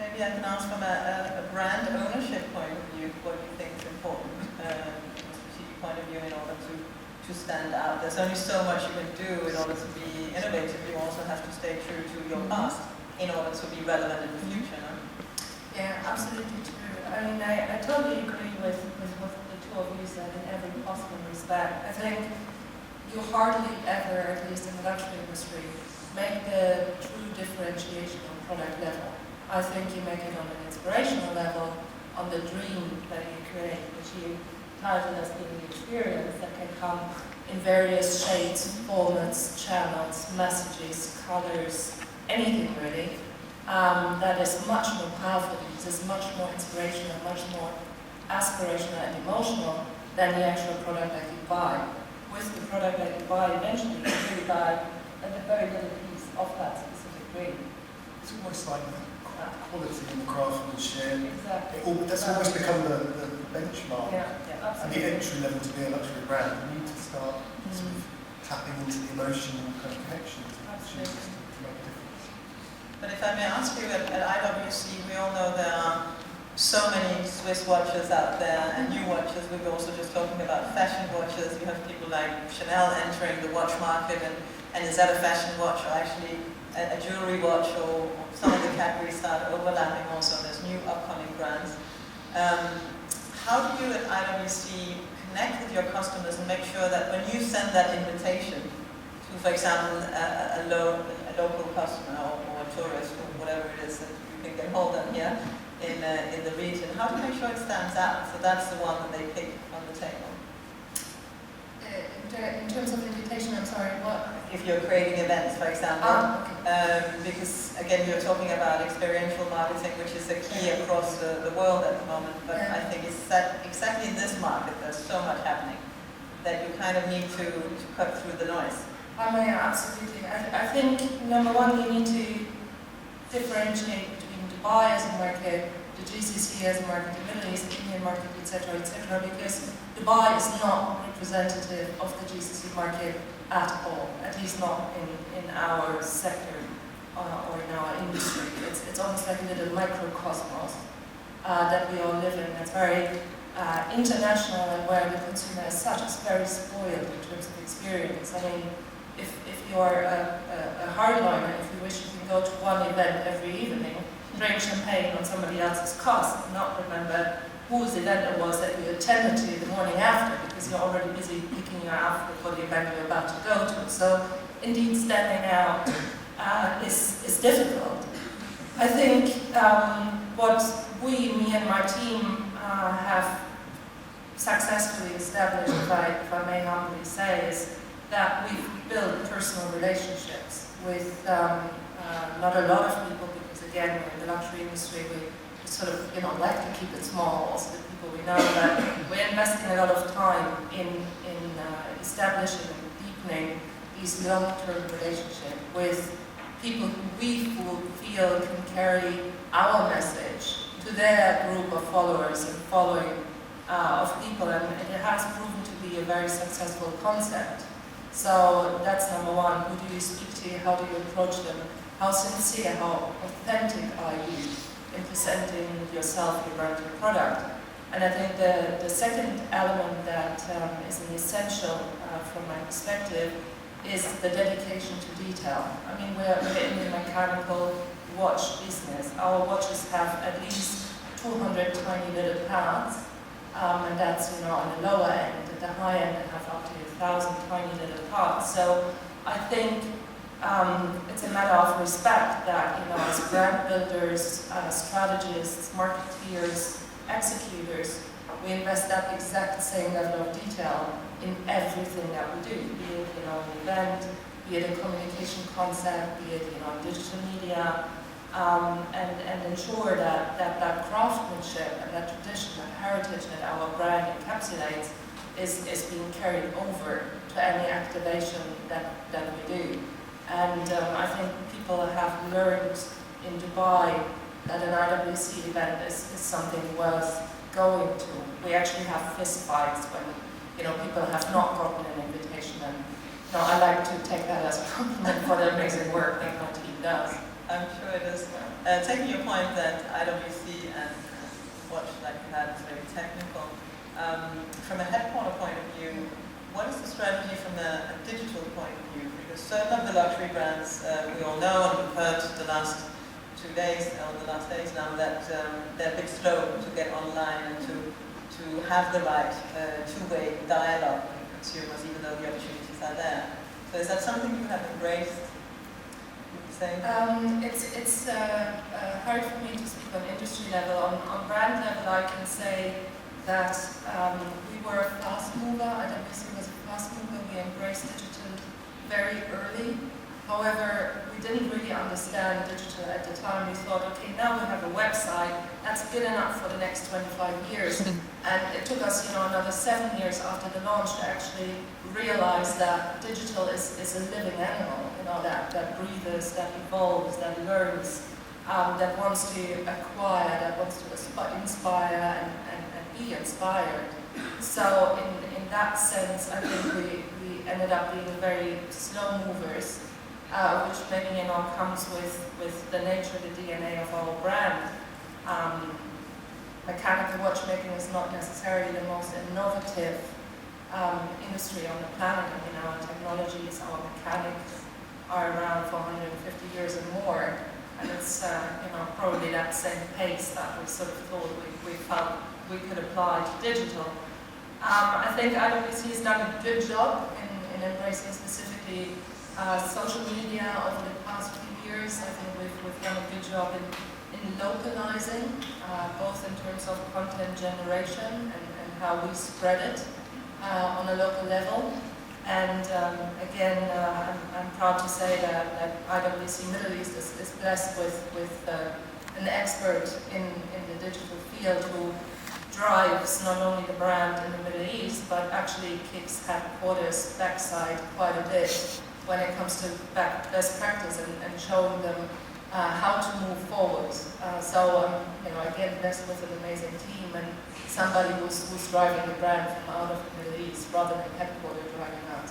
maybe I can ask from a brand ownership point of view, what you think is important from a strategic point of view in order to stand out. There's only so much you can do in order to be innovative. You also have to stay true to your past in order to be relevant in the future. No? Yeah, absolutely true. I mean, I totally agree with what the two of you said in every possible respect. I think you hardly ever, at least in the luxury industry, make the true differentiation on product level. I think you make it on an inspirational level, on the dream that you create, which you title as being the experience that can come in various shades, formats, channels, messages, colors, anything really. That is much more powerful because it's much more inspirational, much more aspirational and emotional than the actual product that you buy. With the product that you buy, eventually you really buy a very little piece of that specific dream. It's almost like quality and craftsmanship. Exactly. That's almost become the benchmark. Yeah, and the entry level to be a luxury brand. You need to start sort of tapping into the emotional kind of connections to make a difference. But if I may ask you, at IWC, we all know there are so many Swiss watches out there and new watches. We were also just talking about fashion watches. You have people like Chanel entering the watch market, and is that a fashion watch or actually a jewelry watch, or some of the categories start overlapping also. There's new upcoming brands. How do you at IWC connect with your customers and make sure that when you send that invitation to, for example, a local customer or a tourist or whatever it is that you can get hold of here in the region, how do you make sure it stands out so that's the one that they pick on the table? In terms of invitation, I'm sorry, what? If you're creating events, for example, okay. Because again, you're talking about experiential marketing, which is a key across the world at the moment, but I think it's that exactly in this market, there's so much happening that you kind of need to cut through the noise. Yeah, absolutely. I think, number one, you need to differentiate between Dubai as a market, the GCC as a market, the Middle East, the Indian market, etc., because Dubai is not representative of the GCC market at all, at least not in our sector or in our industry. It's almost like a little microcosmos that we all live in. It's very international, and where the consumer as such is very spoiled in terms of experience. I mean, if you're a hardliner, if you wish, you can go to one event every evening, drink champagne on somebody else's cost, and not remember whose event it was that you attended to the morning after, because you're already busy picking your outfit for the event you're about to go to. So, indeed, standing out is difficult. I think what me and my team have successfully established, if I may humbly say, is that we've built personal relationships with not a lot of people, because again, we're in the luxury industry, we sort of, like to keep it small, also the people we know, but we're investing a lot of time in establishing and deepening these long-term relationships with people who we feel can carry our message to their group of followers and following of people, and it has proven to be a very successful concept. So that's number one. Who do you speak to? How do you approach them? How sincere, how authentic are you in presenting yourself, your brand, your product? And I think the second element that is an essential from my perspective is the dedication to detail. I mean, we're in the mechanical watch business. Our watches have at least 200 tiny little parts, and that's on the lower end. At the high end, they have up to 1,000 tiny little parts. So I think it's a matter of respect that, as brand builders, strategists, marketeers, executors, we invest that exact same level of detail in everything that we do, be it an event, be it a communication concept, be it digital media, and ensure that craftsmanship and that tradition, that heritage that our brand encapsulates is being carried over to any activation that we do. And I think people have learned in Dubai that an IWC event is something worth going to. We actually have fist fights when people have not gotten an invitation, and I like to take that as a compliment for the amazing work that my team does. I'm sure it is. Taking your point that IWC and watch like you had is very technical, from a headquarter point of view, what is the strategy from a digital point of view? Because certain of the luxury brands we all know, and we've heard the last 2 days, or the last days now, that they're a bit slow to get online and to have the right two-way dialogue with consumers, even though the opportunities are there. So is that something you have embraced? It's hard for me to speak on industry level. On brand level, I can say that we were a fast mover. IWC was a fast mover. We embraced digital very early. However, we didn't really understand digital at the time. We thought, okay, now we have a website, that's good enough for the next 25 years. And it took us, another 7 years after the launch to actually realize that digital is a living animal, that breathes, that evolves, that learns, that wants to acquire, that wants to inspire and be inspired. So in that sense, I think we ended up being very slow movers. Which maybe comes with the nature, the DNA of our brand. Mechanical watchmaking is not necessarily the most innovative industry on the planet. Our technologies, our mechanics are around for 150 years and more, and it's probably that same pace that we sort of thought we felt we could apply to digital. I think IWC has done a good job in embracing specifically social media over the past few years. I think we've done a good job in localizing, both in terms of content generation and how we spread it on a local level. And again, I'm proud to say that IWC Middle East is blessed with an expert in the digital field who drives not only the brand in the Middle East, but actually kicks headquarters backside quite a bit when it comes to best practice and showing them how to move forward. Again, blessed with an amazing team and somebody who's driving the brand from out of the Middle East rather than headquarters driving out.